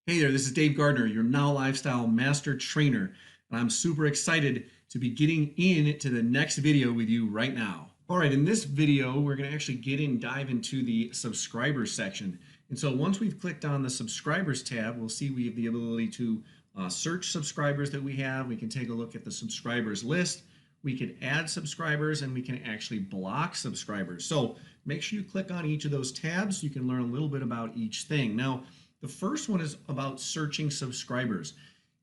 Hey there, this is Dave Gardner, your Now Lifestyle Master Trainer, and I'm super excited to be getting into the next video with you right now. All right, in this video, we're going to actually dive into the subscribers section. And so once we've clicked on the subscribers tab, we'll see we have the ability to search subscribers that we have. We can take a look at the subscribers list. We can add subscribers and we can actually block subscribers. So make sure you click on each of those tabs so you can learn a little bit about each thing. Now, the first one is about searching subscribers.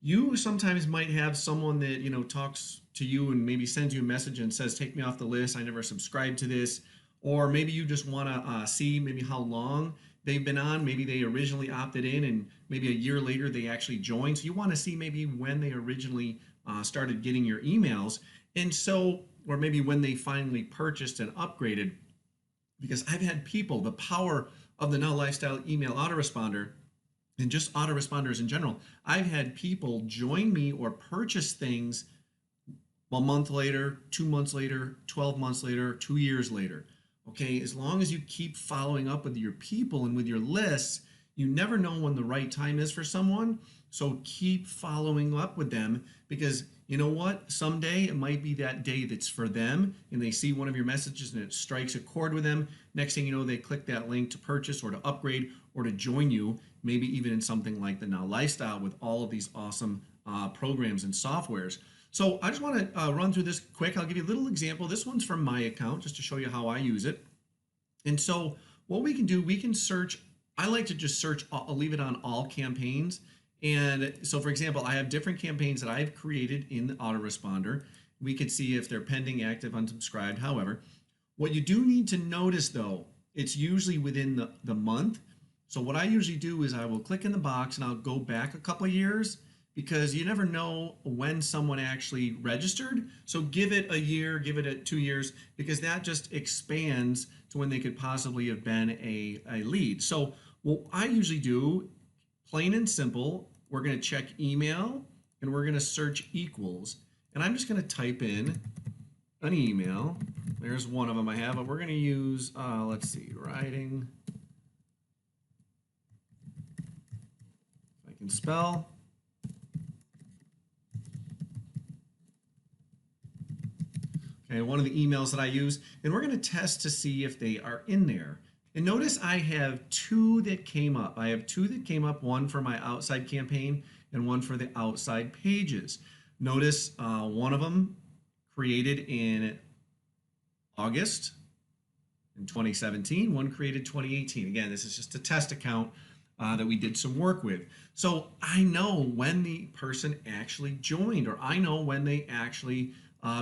You sometimes might have someone that talks to you and maybe sends you a message and says, "Take me off the list. I never subscribed to this." Or maybe you just want to see maybe how long they've been on. Maybe they originally opted in and maybe a year later they actually joined. So you want to see maybe when they originally started getting your emails, and so or maybe when they finally purchased and upgraded. Because I've had people, the power of the Now Lifestyle email autoresponder and just autoresponders in general, I've had people join me or purchase things a month later, 2 months later, 12 months later, 2 years later. Okay, as long as you keep following up with your people and with your lists, you never know when the right time is for someone. So keep following up with them, because you know what? Someday it might be that day that's for them and they see one of your messages and it strikes a chord with them. Next thing you know, they click that link to purchase or to upgrade or to join you, maybe even in something like the Now Lifestyle with all of these awesome programs and softwares. So I just want to run through this quick. I'll give you a little example. This one's from my account just to show you how I use it. And so what we can do, we can search. I like to just search, I'll leave it on all campaigns. And so for example, I have different campaigns that I've created in the autoresponder. We could see if they're pending, active, unsubscribed. However, what you do need to notice though, it's usually within the month. So what I usually do is I will click in the box and I'll go back a couple of years, because you never know when someone actually registered. So give it a year, give it 2 years, because that just expands to when they could possibly have been a lead. So what I usually do, plain and simple, we're going to check email and we're going to search equals. And I'm just going to type in an email. There's one of them I have, but we're going to use, let's see, writing. If I can spell. Okay, one of the emails that I use, and we're going to test to see if they are in there. And notice I have two that came up. I have two that came up, one for my outside campaign and one for the outside pages. Notice one of them created in August in 2017, one created 2018. Again, this is just a test account that we did some work with. So I know when the person actually joined, or I know when they actually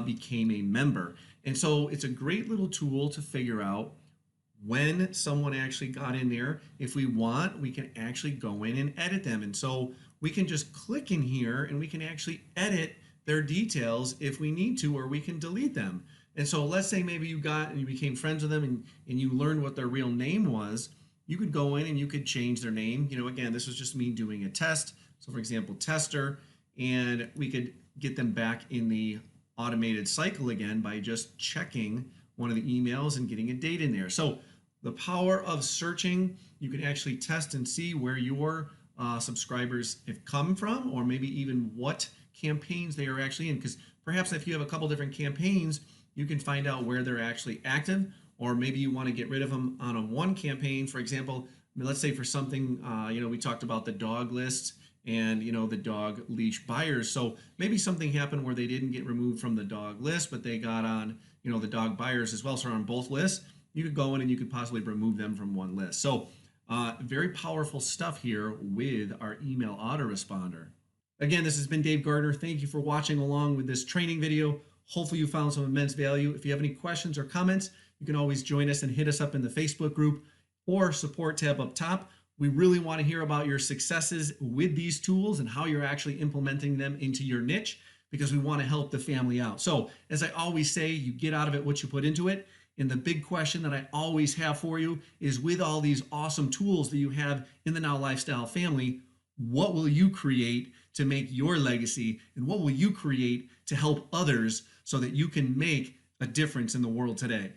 became a member. And so it's a great little tool to figure out when someone actually got in there. If we want, we can actually go in and edit them. And so we can just click in here and we can actually edit their details if we need to, or we can delete them. And so let's say maybe you got and you became friends with them and you learned what their real name was. You could go in and you could change their name. Again, this was just me doing a test. So for example, tester, and we could get them back in the automated cycle again by just checking one of the emails and getting a date in there. So the power of searching, you can actually test and see where your subscribers have come from, or maybe even what campaigns they are actually in. Because perhaps if you have a couple different campaigns, you can find out where they're actually active, or maybe you want to get rid of them on a one campaign. For example, let's say for something, we talked about the dog lists and the dog leash buyers. So maybe something happened where they didn't get removed from the dog list, but they got on the dog buyers as well. So on both lists, you could go in and you could possibly remove them from one list. So very powerful stuff here with our email autoresponder. Again, this has been Dave Gardner. Thank you for watching along with this training video. Hopefully you found some immense value. If you have any questions or comments, you can always join us and hit us up in the Facebook group or support tab up top. We really want to hear about your successes with these tools and how you're actually implementing them into your niche, because we want to help the family out. So as I always say, you get out of it what you put into it. And the big question that I always have for you is, with all these awesome tools that you have in the Now Lifestyle family, what will you create to make your legacy? And what will you create to help others so that you can make a difference in the world today?